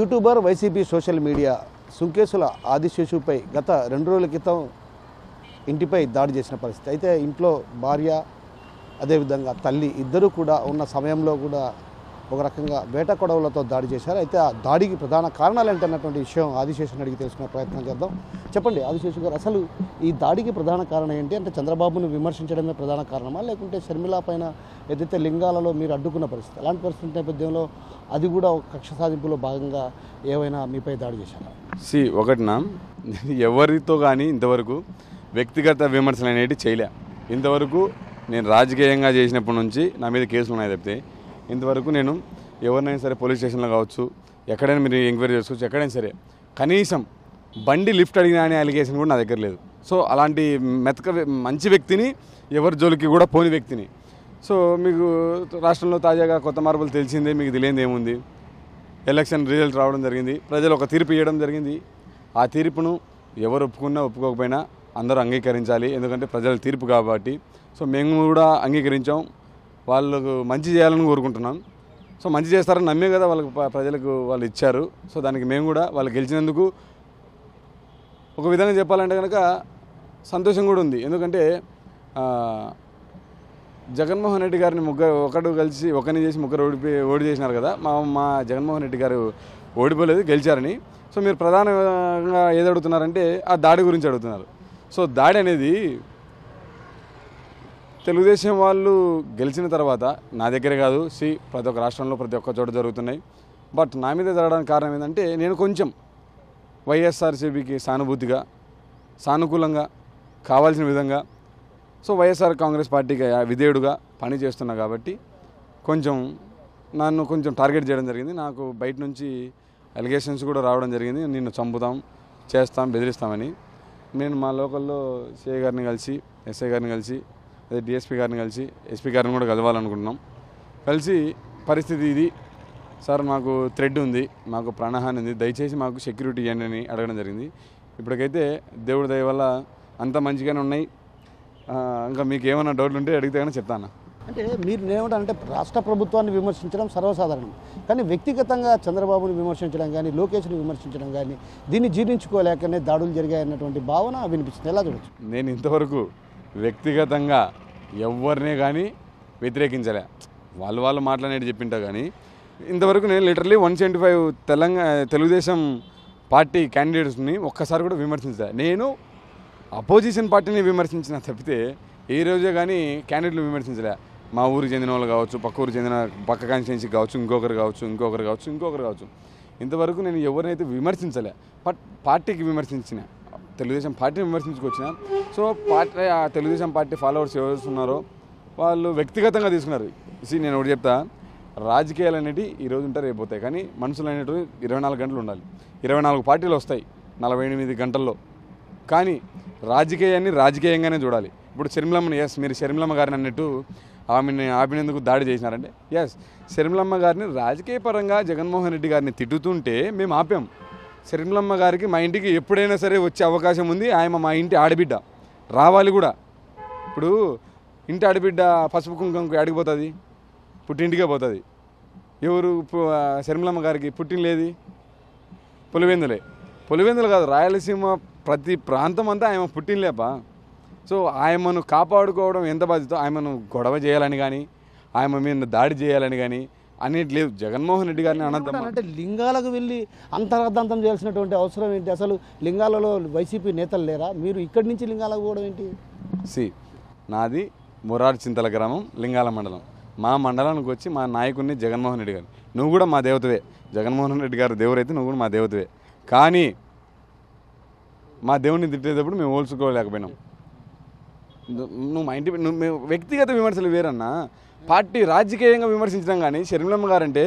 YouTuber YCP social media Sunkesula ఆదిశేషుపై గత 2 రోజుల క్రితం ఇంటిపై దాడి చేసిన పరిస్థితి. అయితే ఇంట్లో భార్య అదేవిధంగా తల్లి ఇద్దరు కూడా ఉన్న సమయంలో కూడా ఒక రకంగా వేట కొడవలతో దాడి చేశారు. అయితే ఆ దాడికి ప్రధాన కారణాలు ఏంటన్నటువంటి విషయం ఆదిశేషుని అడిగి తెలుసుకునే ప్రయత్నం చేద్దాం. చెప్పండి ఆదిశేషు గారు, అసలు ఈ దాడికి ప్రధాన కారణం ఏంటి? అంటే చంద్రబాబును విమర్శించడమే ప్రధాన కారణమా, లేకుంటే షర్మిల పైన ఏదైతే లింగాలలో మీరు అడ్డుకున్న పరిస్థితి, అలాంటి పరిస్థితి నేపథ్యంలో అది కూడా ఒక కక్ష సాధింపులో భాగంగా ఏమైనా మీపై దాడి చేశారా? ఒకటినా, ఎవరితో కానీ ఇంతవరకు వ్యక్తిగత విమర్శలు అనేవి చేయలే. ఇంతవరకు నేను రాజకీయంగా చేసినప్పటి నుంచి నా మీద కేసులు ఉన్నాయి తప్పితే ఇంతవరకు నేను ఎవరినైనా సరే పోలీస్ స్టేషన్లో కావచ్చు, ఎక్కడైనా మీరు ఎంక్వైరీ చేసుకోవచ్చు, ఎక్కడైనా సరే కనీసం బండి లిఫ్ట్ అడిగినా అనే అలిగేషన్ కూడా నా దగ్గర లేదు. సో అలాంటి మంచి వ్యక్తిని ఎవరి జోలికి కూడా పోని వ్యక్తిని. సో మీకు రాష్ట్రంలో తాజాగా కొత్త మార్పులు తెలిసిందే, మీకు తెలియదు ఏముంది. ఎలక్షన్ రిజల్ట్ రావడం జరిగింది, ప్రజలు ఒక తీర్పు ఇవ్వడం జరిగింది. ఆ తీర్పును ఎవరు ఒప్పుకున్నా ఒప్పుకోకపోయినా అందరూ అంగీకరించాలి, ఎందుకంటే ప్రజల తీర్పు కాబట్టి. సో మేము కూడా అంగీకరించాం, వాళ్ళకు మంచి చేయాలని కోరుకుంటున్నాం. సో మంచి చేస్తారని నమ్మే కదా వాళ్ళకి ప్రజలకు వాళ్ళు ఇచ్చారు. సో దానికి మేము కూడా వాళ్ళు గెలిచినందుకు ఒక విధంగా చెప్పాలంటే కనుక సంతోషం కూడా ఉంది. ఎందుకంటే జగన్మోహన్ రెడ్డి గారిని ఒకరిని చేసి ముగ్గురు ఓడి చేసినారు కదా. మా జగన్మోహన్ రెడ్డి గారు ఓడిపోలేదు, గెలిచారని. సో మీరు ప్రధానంగా ఏది అడుగుతున్నారంటే ఆ దాడి గురించి అడుగుతున్నారు. సో దాడి అనేది తెలుగుదేశం వాళ్ళు గెలిచిన తర్వాత నా దగ్గరే కాదు, ప్రతి ఒక్క రాష్ట్రంలో ప్రతి ఒక్క చోట జరుగుతున్నాయి. బట్ నా మీద జరగడానికి కారణం ఏంటంటే నేను కొంచెం వైఎస్ఆర్సీపీకి సానుకూలంగా కావాల్సిన విధంగా వైఎస్ఆర్ కాంగ్రెస్ పార్టీకి విధేయుడుగా పని చేస్తున్నా కాబట్టి నన్ను కొంచెం టార్గెట్ చేయడం జరిగింది. నాకు బయట నుంచి అలిగేషన్స్ కూడా రావడం జరిగింది, నిన్ను చంపుతాం, చేస్తాం, బెదిరిస్తామని. నేను మా లోకల్లో సిఐ గారిని కలిసి, ఎస్ఐ గారిని కలిసి, అదే డిఎస్పీ గారిని కలిసి, ఎస్పీ గారిని కూడా కలవాలనుకుంటున్నాం. కలిసి పరిస్థితి ఇది సార్, మాకు థ్రెడ్ ఉంది, మాకు ప్రాణహాని ఉంది, దయచేసి మాకు సెక్యూరిటీ ఇవ్వండి అని అడగడం జరిగింది. ఇప్పటికైతే దేవుడి దయ వల్ల అంత మంచిగానే ఉన్నాయి. ఇంకా మీకు ఏమైనా డౌట్లు ఉంటే అడిగితే కానీ చెప్తాను. అంటే మీరు ఏమంటారంటే రాష్ట్ర ప్రభుత్వాన్ని విమర్శించడం సర్వసాధారణం, కానీ వ్యక్తిగతంగా చంద్రబాబుని విమర్శించడం కానీ, లోకేష్ని విమర్శించడం కానీ దీన్ని జీర్ణించుకోలేకనే దాడులు జరిగాయన్నటువంటి భావన వినిపిస్తుంది. ఎలా చూడొచ్చు? నేను ఇంతవరకు వ్యక్తిగతంగా ఎవరినే కానీ వ్యతిరేకించలే. వాళ్ళు మాట్లాడేది చెప్పింటా కానీ ఇంతవరకు నేను లిటరలీ 175 తెలుగుదేశం పార్టీ క్యాండిడేట్స్ని ఒక్కసారి కూడా విమర్శించలే. నేను అపోజిషన్ పార్టీని విమర్శించిన తప్పితే ఏ రోజే కానీ క్యాండిడేట్లు విమర్శించలే. మా ఊరికి చెందిన వాళ్ళు కావచ్చు, పక్క ఊరికి చెందిన పక్క కాన్స్టిట్యున్సీ కావచ్చు, ఇంకొకరు కావచ్చు. ఇంతవరకు నేను ఎవరినైతే విమర్శించలే. పార్టీకి విమర్శించిన, తెలుగుదేశం పార్టీని విమర్శించుకొచ్చిన. సో ఆ తెలుగుదేశం పార్టీ ఫాలోవర్స్ ఎవరు ఉన్నారో వాళ్ళు వ్యక్తిగతంగా తీసుకున్నారు. నేను ఒకటి చెప్తా, రాజకీయాలు అనేవి ఈరోజు ఉంటాయి, రేపు పోతాయి, కానీ మనుషులు అనేటివి 24 గంటలు ఉండాలి. 24 పార్టీలు వస్తాయి 48 గంటల్లో. కానీ రాజకీయాన్ని రాజకీయంగానే చూడాలి. ఇప్పుడు షర్మిలమ్మని, మీరు షర్మిలమ్మ గారిని అన్నట్టు ఆమెను ఆపినందుకు దాడి చేసినారంటే షర్మిలమ్మ గారిని రాజకీయ పరంగా జగన్మోహన్ రెడ్డి గారిని తిట్టుతుంటే మేము ఆపాం. షర్మిలమ్మ గారికి మా ఇంటికి ఎప్పుడైనా సరే వచ్చే అవకాశం ఉంది. ఆయన మా ఇంటి ఆడబిడ్డ, రావాలి కూడా. ఇప్పుడు ఇంటి ఆడబిడ్డ పసుపు కుంకుమకు ఆడిపోతుంది, పుట్టింటికే పోతుంది. ఎవరు షర్మిలమ్మ గారికి పుట్టినలేది? పులివెందులు కాదు, రాయలసీమ ప్రతి ప్రాంతం అంతా ఆయన పుట్టినలేపా. సో ఆయనను కాపాడుకోవడం ఎంత బాధ్యత. ఆయనను గొడవ చేయాలని కానీ, ఆయన మీద దాడి చేయాలని కానీ అనేది లేదు. జగన్మోహన్ రెడ్డి గారిని అంటే లింగాలకు వెళ్ళి అంతర్గతం చేయాల్సినటువంటి అవసరం ఏంటి? అసలు లింగాలలో వైసీపీ నేతలు లేరా? మీరు ఇక్కడి నుంచి లింగాలకు పోవడం ఏంటి? నాది మురార్ చింతల గ్రామం, లింగాల మండలం. మా మండలానికి వచ్చి మా నాయకుడిని జగన్మోహన్ రెడ్డి గారు, నువ్వు కూడా మా దేవతవే. జగన్మోహన్ రెడ్డి గారు దేవుడైతే నువ్వు కూడా మా దేవతవే. కానీ మా దేవుడిని తిట్టేటప్పుడు మేము ఓల్చుకోలేకపోయినాం. నువ్వు మా ఇంటి వ్యక్తిగత విమర్శలు వేరన్నా, పార్టీ రాజకీయంగా విమర్శించడం. కానీ షర్మిలమ్మ గారు అంటే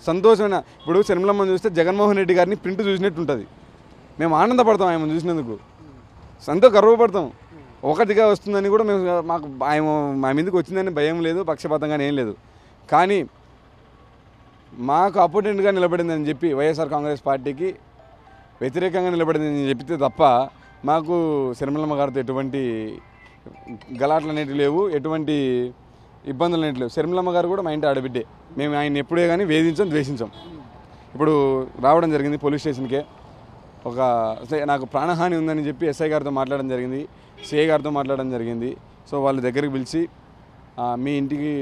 సంతోషమైన, ఇప్పుడు షర్మిలమ్మని చూస్తే జగన్మోహన్ రెడ్డి గారిని ప్రింట్ చూసినట్టు ఉంటుంది. మేము ఆనందపడతాం ఆయన చూసినందుకు, ఎంతో గర్వపడతాం. ఒకటిగా వస్తుందని కూడా మాకు ఆయన మా మీదకి వచ్చిందని భయం లేదు, పక్షపాతంగానే ఏం లేదు. కానీ మాకు అపోనెంట్గా నిలబడిందని చెప్పి వైఎస్ఆర్ కాంగ్రెస్ పార్టీకి వ్యతిరేకంగా నిలబడిందని చెప్తే తప్ప మాకు షర్మిలమ్మ గారితో ఎటువంటి గలాట్లు అనేటివి లేవు, ఎటువంటి ఇబ్బందులు అనేటివి లేవు. షర్మిలమ్మ గారు కూడా మా ఇంటి ఆడబిడ్డే. మేము ఆయన ఎప్పుడే కానీ వేధించాం, ద్వేషించాం. ఇప్పుడు రావడం జరిగింది పోలీస్ స్టేషన్కే. నాకు ప్రాణహాని ఉందని చెప్పి ఎస్ఐ గారితో మాట్లాడడం జరిగింది, సిఐ గారితో మాట్లాడడం జరిగింది. సో వాళ్ళ దగ్గరికి పిలిచి మీ ఇంటికి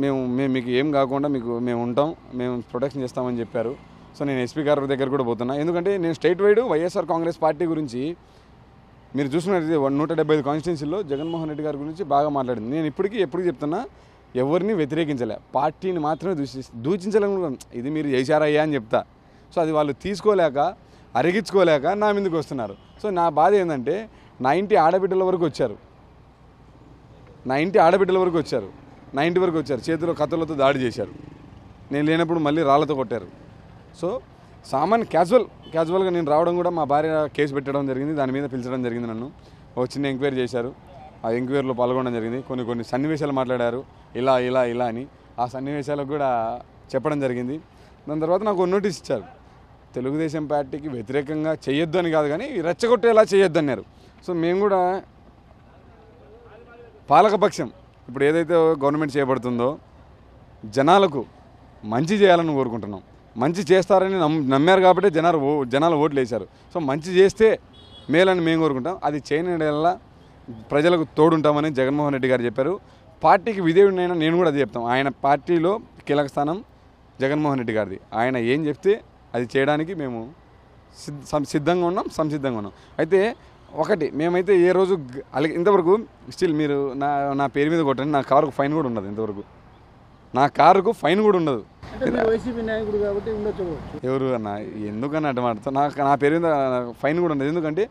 మేము మీకు ఏం కాకుండా మేము ఉంటాం, మేము ప్రొటెక్షన్ చేస్తామని చెప్పారు. సో నేను ఎస్పీ గారి దగ్గర కూడా పోతున్నా. ఎందుకంటే నేను state wide YSR Congress party గురించి మీరు చూసుకున్నట్లయితే 175 కాన్స్టిట్యున్సీల్లో జగన్మోహన్ రెడ్డి గారి గురించి బాగా మాట్లాడింది. నేను ఎప్పుడు చెప్తున్నా, ఎవరిని వ్యతిరేకించలే, పార్టీని మాత్రమే దూషించలేము. ఇది మీరు చేశారయ్యా అని చెప్తా. సో అది వాళ్ళు తీసుకోలేక అరిగించుకోలేక నా మీదకి వస్తున్నారు. సో నా బాధ ఏంటంటే నా ఇంటి ఆడబిడ్డల వరకు వచ్చారు, నా ఇంటి వరకు వచ్చారు, చేతిలో కత్తులతో దాడి చేశారు. నేను లేనప్పుడు మళ్ళీ రాళ్లతో కొట్టారు. సో సామాన్య క్యాజువల్గా నేను రావడం కూడా మా భార్య కేసు పెట్టడం జరిగింది, దాని మీద పిలిచడం జరిగింది. నన్ను ఒక చిన్న ఎంక్వైరీ చేశారు, ఆ ఎంక్వైరీలో పాల్గొనడం జరిగింది. కొన్ని సన్నివేశాలు మాట్లాడారు, ఇలా అని. ఆ సన్నివేశాలకు కూడా చెప్పడం జరిగింది. దాని తర్వాత నాకు నోటీస్ ఇచ్చారు, తెలుగుదేశం పార్టీకి వ్యతిరేకంగా చేయొద్దు అని కాదు కానీ రెచ్చగొట్టేలా చేయొద్దు అన్నారు. సో మేము కూడా పాలకపక్షం ఇప్పుడు ఏదైతే గవర్నమెంట్ చేయబడుతుందో జనాలకు మంచి చేయాలని కోరుకుంటున్నాం. మంచి చేస్తారని నమ్మారు కాబట్టి జనాలు ఓట్లు వేశారు. సో మంచి చేస్తే మేలని మేము కోరుకుంటాం. అది చేయడం ప్రజలకు తోడుంటామని జగన్మోహన్ రెడ్డి గారు చెప్పారు. పార్టీకి విధేయుడినైనా నేను కూడా అది చెప్తాం. ఆయన పార్టీలో కీలక స్థానం జగన్మోహన్ రెడ్డి గారిది. ఆయన ఏం చెప్తే అది చేయడానికి మేము సిద్ధంగా ఉన్నాం, సంసిద్ధంగా ఉన్నాం. అయితే ఒకటి, మేమైతే ఏ రోజు ఇంతవరకు స్టిల్ మీరు నా పేరు మీద కొట్టండి, నా కారుకు ఫైన్ కూడా ఉండదు. ఇంతవరకు నా కారుకు ఫైన్ కూడా ఉండదు. ఎవరు అన్న ఎందుకన్నా అటు మాట్లాడుతా, నా పేరు మీద ఫైన్ కూడా ఉండదు. ఎందుకంటే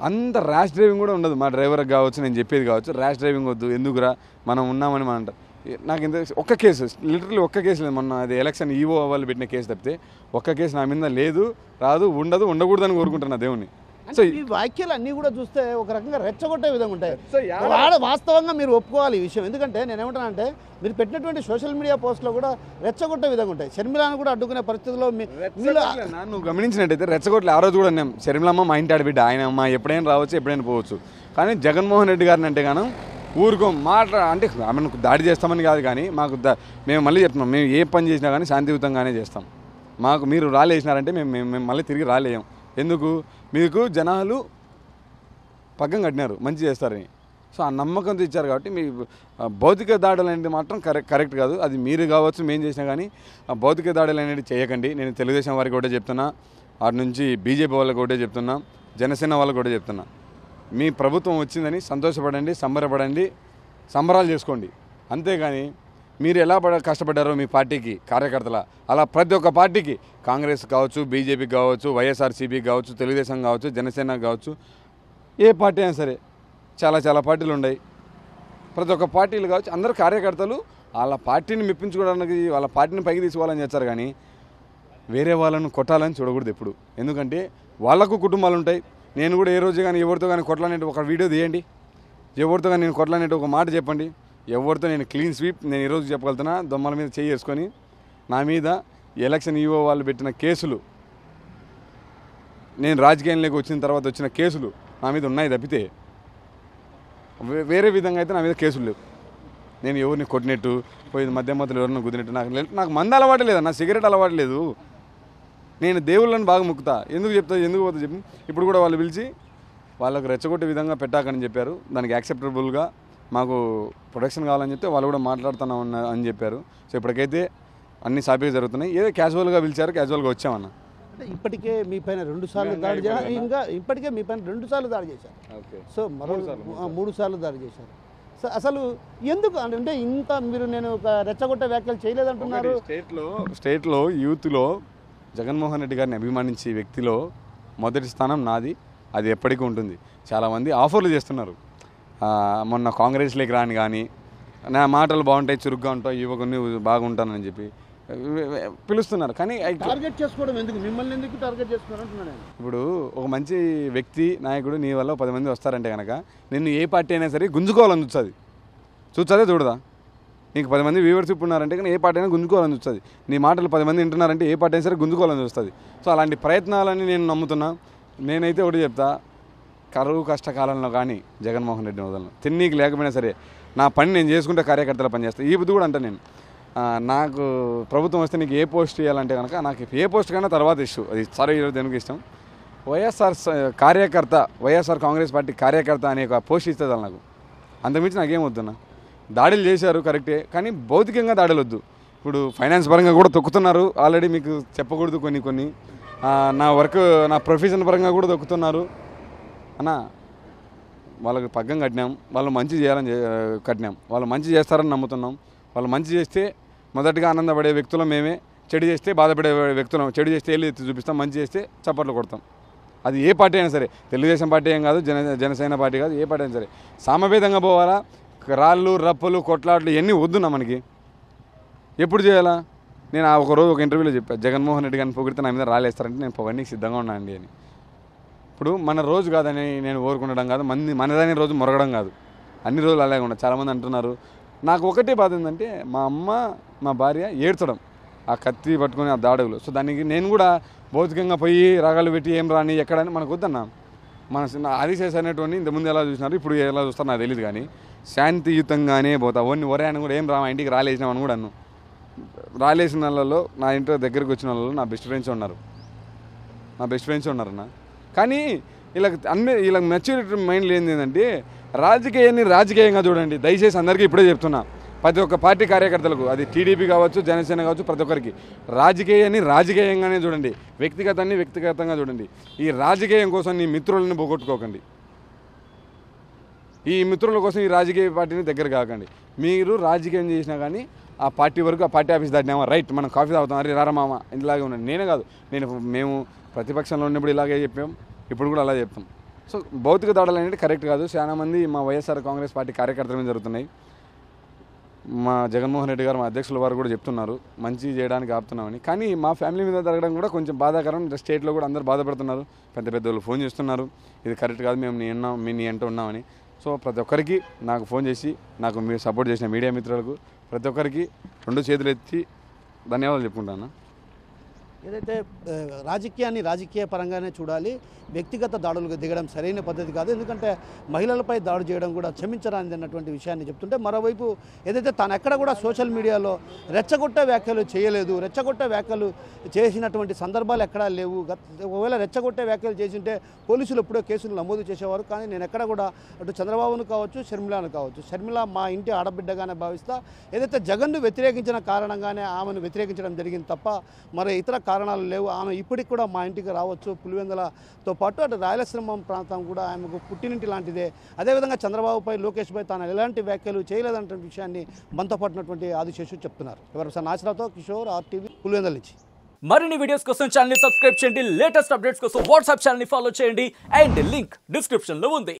అంత ర్యాష్ డ్రైవింగ్ కూడా ఉండదు. మా డ్రైవర్కి కావచ్చు, నేను చెప్పేది కావచ్చు, ర్యాష్ డ్రైవింగ్ వద్దు, ఎందుకురా మనం ఉన్నామని మనం అంటారు. నాకు ఇంత ఒక్క కేసు, లిటరల్లీ ఒక్క కేసు లేదు. మొన్న అది ఎలక్షన్ ఈవో వాళ్ళు పెట్టిన కేసు తప్పితే ఒక్క కేసు నా మీద లేదు, రాదు, ఉండకూడదని కోరుకుంటున్నా దేవుణ్ణి. సో ఈ వ్యాఖ్యలు అన్నీ కూడా చూస్తే ఒక రకంగా రెచ్చగొట్టే విధంగా ఉంటాయి. వాస్తవంగా మీరు ఒప్పుకోవాలి ఈ విషయం. ఎందుకంటే నేనేమంటానంటే మీరు పెట్టినటువంటి సోషల్ మీడియా పోస్టులో కూడా రెచ్చగొట్టే విధంగా ఉంటాయి. షర్మిలాను కూడా అడ్డుకునే పరిస్థితుల్లో నువ్వు గమనించినట్టయితే రెచ్చగొట్టలే. ఆ రోజు కూడా నేను షర్మిలమ్మ మా ఇంటి ఆడబిడ్డ, ఆయన మా ఎప్పుడైనా రావచ్చు, ఎప్పుడైనా పోవచ్చు. కానీ జగన్మోహన్ రెడ్డి గారిని అంటే గాను ఊరుకో అంటే ఆమెను దాడి చేస్తామని కాదు, కానీ మేము మళ్ళీ చెప్తున్నాం, మేము ఏ పని చేసినా కానీ శాంతియుతంగానే చేస్తాం. మీరు రాలేసినారంటే మేము మళ్ళీ తిరిగి రాలేయం. ఎందుకు? మీకు జనాలు పగ్గం కట్టినారు మంచి చేస్తారని. సో ఆ నమ్మకంతో ఇచ్చారు కాబట్టి మీ భౌతిక దాడులు అనేది మాత్రం కరెక్ట్ కాదు. అది మీరు కావచ్చు, మేము చేసినా కానీ ఆ భౌతిక దాడులు అనేది చేయకండి. నేను తెలుగుదేశం వారికి ఒకటే చెప్తున్నా, అటు నుంచి బీజేపీ వాళ్ళకి ఒకటే చెప్తున్నా, జనసేన వాళ్ళకి ఒకటే చెప్తున్నా, మీ ప్రభుత్వం వచ్చిందని సంతోషపడండి, సంబరపడండి, సంబరాలు చేసుకోండి. అంతేగాని మీరు ఎలా కష్టపడ్డారో మీ పార్టీకి కార్యకర్తల, అలా ప్రతి ఒక్క పార్టీకి, కాంగ్రెస్ కావచ్చు, బీజేపీ కావచ్చు, వైఎస్ఆర్సీపీ కావచ్చు, తెలుగుదేశం కావచ్చు, జనసేన కావచ్చు, ఏ పార్టీ అయినా సరే, చాలా పార్టీలు ఉన్నాయి. ప్రతి ఒక్క పార్టీలు కావచ్చు, అందరు కార్యకర్తలు వాళ్ళ పార్టీని మెప్పించుకోవడానికి, వాళ్ళ పార్టీని పైకి తీసుకోవాలని చేస్తారు. కానీ వేరే వాళ్ళను కొట్టాలని చూడకూడదు ఎప్పుడు. ఎందుకంటే వాళ్ళకు కుటుంబాలు ఉంటాయి. నేను కూడా ఏ రోజు కానీ ఎవరితో కానీ కొట్లానేటి ఒక వీడియో తీయండి, ఎవరితో కానీ నేను కొట్లానేటి ఒక మాట చెప్పండి. ఎవరితో నేను క్లీన్ స్వీప్ నేను ఈరోజు చెప్పగలుగుతున్నా. దొమ్మల మీద చేయి వేసుకొని నా మీద ఎలక్షన్ ఈవో వాళ్ళు పెట్టిన కేసులు, నేను రాజకీయంలోకి వచ్చిన తర్వాత వచ్చిన కేసులు నా మీద ఉన్నాయి తప్పితే వేరే విధంగా అయితే నా మీద కేసులు లేవు. నేను ఎవరిని కొట్టినట్టు, పోయి మధ్యలో ఎవరిని కుదిరినట్టు నాకు మంద అలవాటు లేదు, నా సిగరెట్ అలవాటు లేదు. నేను దేవుళ్ళని బాగా మొక్కుతా. ఎందుకు పోతా చెప్పి ఇప్పుడు కూడా వాళ్ళు పిలిచి వాళ్ళకు రెచ్చగొట్టే విధంగా పెట్టాకని చెప్పారు. దానికి యాక్సెప్టబుల్గా మాకు ప్రొటెక్షన్ కావాలని చెప్తే వాళ్ళు కూడా మాట్లాడుతున్నాం అని చెప్పారు. సో ఇప్పటికైతే అన్ని సాఫీగా జరుగుతున్నాయి. ఏదో క్యాజువల్గా పిలిచారు, క్యాజువల్గా వచ్చామన్నా. అంటే ఇప్పటికే మీ పైన 2 సార్లు దాడి చేశారు, ఇంకా ఇప్పటికే మీ పైన 2 సార్లు దాడి చేశారు. సో మరో 3 సార్లు దాడి చేశారు. సో అసలు ఎందుకు అంటే ఇంత మీరు నేను ఒక రెచ్చగొట్టే వ్యాఖ్యలు చేయలేదంటున్నారు. స్టేట్లో యూత్లో జగన్మోహన్ రెడ్డి గారిని అభిమానించే వ్యక్తిలో మొదటి స్థానం నాది. అది ఎప్పటికీ ఉంటుంది. చాలామంది ఆఫర్లు చేస్తున్నారు, మొన్న కాంగ్రెస్లోకి రాని కానీ నా మాటలు బాగుంటాయి, చురుగ్గా ఉంటాయి, యువకుని బాగుంటానని చెప్పి పిలుస్తున్నారు. కానీ టార్గెట్ చేసుకోవడం ఎందుకు, మిమ్మల్ని ఎందుకు టార్గెట్ చేసుకున్నారంటున్నాను. ఇప్పుడు ఒక మంచి వ్యక్తి, నాయకుడు నీ వల్ల 10 మంది వస్తారంటే కనుక నిన్ను ఏ పార్టీ అయినా సరే గుంజుకోవాలని చూస్తుందే చూడదా. నీకు 10 మంది వ్యూవర్షిప్ ఉన్నారంటే కానీ ఏ పార్టీ అయినా గుంజుకోవాలని చూస్తుంది. నీ మాటలు 10 మంది వింటున్నారంటే ఏ పార్టీ అయినా సరే గుంజుకోవాలని చూస్తుంది. సో అలాంటి ప్రయత్నాలని నేను నమ్ముతున్నా. నేనైతే ఒకటి చెప్తా, కరువు కష్టకాలంలో కానీ జగన్మోహన్ రెడ్డిని వదలను. తిన్నీకి లేకపోయినా సరే నా పని నేను చేసుకుంటే కార్యకర్తల పని చేస్తాను. ఈ బుద్ధి కూడా అంటే నేను నాకు ప్రభుత్వం వస్తే నీకు ఏ పోస్ట్ ఇవ్వాలంటే కనుక నాకు ఏ పోస్ట్ కన్నా తర్వాత ఇష్యూ అది సరే ఈరోజు దేనికి ఇష్టం కార్యకర్త వైఎస్ఆర్ కాంగ్రెస్ పార్టీ కార్యకర్త అనే ఒక పోస్ట్ ఇస్తుంది నాకు, అంతకుమించి నాకేం వద్దన్నా. దాడులు చేశారు కరెక్టే, కానీ భౌతికంగా దాడులు వద్దు. ఇప్పుడు ఫైనాన్స్ పరంగా కూడా తొక్కుతున్నారు, ఆల్రెడీ మీకు చెప్పకూడదు కొన్ని నా వర్క్ నా ప్రొఫెషన్ పరంగా కూడా తొక్కుతున్నారు అన్న. వాళ్ళకి పగ్గం కట్టినాం, వాళ్ళు మంచి చేయాలని కట్టినాం, వాళ్ళు మంచి చేస్తారని నమ్ముతున్నాం. వాళ్ళు మంచి చేస్తే మొదటిగా ఆనందపడే వ్యక్తులం మేమే, చెడు చేస్తే బాధపడే వ్యక్తులం. చెడు చేస్తే వెళ్ళి ఎత్తి చూపిస్తాం, మంచి చేస్తే చప్పట్లు కొడతాం. అది ఏ పార్టీ అయినా సరే, తెలుగుదేశం పార్టీ ఏం కాదు, జనసేన పార్టీ కాదు, ఏ పార్టీ అయినా సరే సామవేదంగా పోవాలా. రాళ్ళు రప్పలు కొట్లాట్లు ఇవన్నీ వద్దున్నా మనకి. ఎప్పుడు చేయాలా? నేను ఒకరోజు ఒక ఇంటర్వ్యూలో చెప్పాను, జగన్మోహన్ రెడ్డి గారిని పొగిడితే నా మీద రాలేస్తారంటే నేను అవన్నీ సిద్ధంగా ఉన్నా అండి అని. ఇప్పుడు మన రోజు కాదని నేను ఓరుకుండడం కాదు, మనదాని రోజు మొరగడం కాదు, అన్ని రోజులు అలాగే ఉండదు. చాలామంది అంటున్నారు. నాకు ఒకటే బాధ ఏంటంటే మా అమ్మ మా భార్య ఏడ్చడం, ఆ కత్తి పట్టుకొని ఆ దాడులు. సో దానికి నేను కూడా భౌతికంగా పోయి రాగాలు పెట్టి ఏం రాని ఎక్కడని మనకు వద్దన్నా. మన ఆదిశేష్ అనేటువంటి ఇంతకుముందు ఎలా చూసినారు, ఇప్పుడు ఎలా చూస్తారో నాకు తెలియదు, కానీ శాంతియుతంగానే పోతా. ఒరే అని కూడా ఏం రా మా ఇంటికి రాలేసినామని కూడా అన్ను. రాలేసిన వాళ్ళలో నా ఇంటి దగ్గరికి వచ్చిన వాళ్ళలో నా బెస్ట్ ఫ్రెండ్స్ ఉన్నారన్న. కానీ ఇలా మెచ్యూరిటీ మైండ్ లేనిది ఏంటంటే రాజకీయాన్ని రాజకీయంగా చూడండి. దయచేసి అందరికీ ఇప్పుడే చెప్తున్నా, ప్రతి ఒక్క పార్టీ కార్యకర్తలకు, అది టీడీపీ కావచ్చు, జనసేన కావచ్చు, ప్రతి ఒక్కరికి రాజకీయాన్ని రాజకీయంగానే చూడండి, వ్యక్తిగతాన్ని వ్యక్తిగతంగా చూడండి. ఈ రాజకీయం కోసం నీ మిత్రులను పోగొట్టుకోకండి, ఈ మిత్రుల కోసం ఈ రాజకీయ పార్టీని దగ్గర కాకండి. మీరు రాజకీయం చేసినా కానీ ఆ పార్టీ వరకు, ఆ పార్టీ ఆఫీస్ దాటినామా రైట్ మనం కాఫీ తాగుతాం, అరే రారా మామ ఇలాగే ఉన్నాను. నేనే కాదు, మేము ప్రతిపక్షంలో ఉన్నప్పుడు ఇలాగే చెప్పాం, ఇప్పుడు కూడా అలా చెప్తాం. సో భౌతిక దాడులు అనేది కరెక్ట్ కాదు. చాలామంది మా వైఎస్ఆర్ కాంగ్రెస్ పార్టీ కార్యకర్తల మీద జరుగుతున్నాయి. మా జగన్మోహన్ రెడ్డి గారు, మా అధ్యక్షుల వారు కూడా చెప్తున్నారు మంచి చేయడానికి ఆపుతున్నామని. కానీ మా ఫ్యామిలీ మీద జరగడం కూడా కొంచెం బాధాకరం. స్టేట్లో కూడా అందరూ బాధపడుతున్నారు, పెద్ద వాళ్ళు ఫోన్ చేస్తున్నారు, ఇది కరెక్ట్ కాదు, మేము నీ అంటూ ఉన్నామని. సో ప్రతి ఒక్కరికి నాకు ఫోన్ చేసి నాకు మీరు సపోర్ట్ చేసిన మీడియా మిత్రులకు ప్రతి ఒక్కరికి 2 చేతులు ఎత్తి ధన్యవాదాలు చెప్పుకుంటాను. ఏదైతే రాజకీయాన్ని రాజకీయ పరంగానే చూడాలి, వ్యక్తిగత దాడులకు దిగడం సరైన పద్ధతి కాదు. ఎందుకంటే మహిళలపై దాడి చేయడం కూడా క్షమించరానిది అన్నటువంటి విషయాన్ని చెప్తుంటే, మరోవైపు ఏదైతే తాను ఎక్కడ కూడా సోషల్ మీడియాలో రెచ్చగొట్టే వ్యాఖ్యలు చేయలేదు, రెచ్చగొట్టే వ్యాఖ్యలు చేసినటువంటి సందర్భాలు ఎక్కడా లేవు. ఒకవేళ రెచ్చగొట్టే వ్యాఖ్యలు చేసింటే పోలీసులు ఎప్పుడో కేసులు నమోదు చేసేవారు. కానీ నేను ఎక్కడ కూడా అటు చంద్రబాబును కావచ్చు, షర్మిలాను కావచ్చు, షర్మిల మా ఇంటి ఆడబిడ్డగానే భావిస్తా. ఏదైతే జగన్ను వ్యతిరేకించిన కారణంగానే ఆమెను వ్యతిరేకించడం జరిగింది తప్ప మరి ఇతర కారణాలు లేవు. ఆమె ఇప్పటికి కూడా మా ఇంటికి రావచ్చు. పులివెందులతో పాటు అటు రాయలసీమ ప్రాంతం కూడా ఆమెకు పుట్టినింటి లాంటిదే. అదేవిధంగా చంద్రబాబుపై, లోకేష్పై తాను ఎలాంటి వ్యాఖ్యలు చేయలేదన్న విషయాన్ని మనతో పట్టినటువంటి ఆదిశేషు చెప్తున్నారు. ఎవరు నాశరాతో కిషోర్, RTV, పులివెందుల నుంచి. మరిన్ని వీడియోస్ కోసం ఛానల్ ని సబ్స్క్రైబ్ చేయండి, లేటెస్ట్ అప్డేట్స్ కోసం వాట్సాప్ ఛానల్ ని ఫాలో చేయండి, అండ్ లింక్ డిస్క్రిప్షన్ లో ఉంది.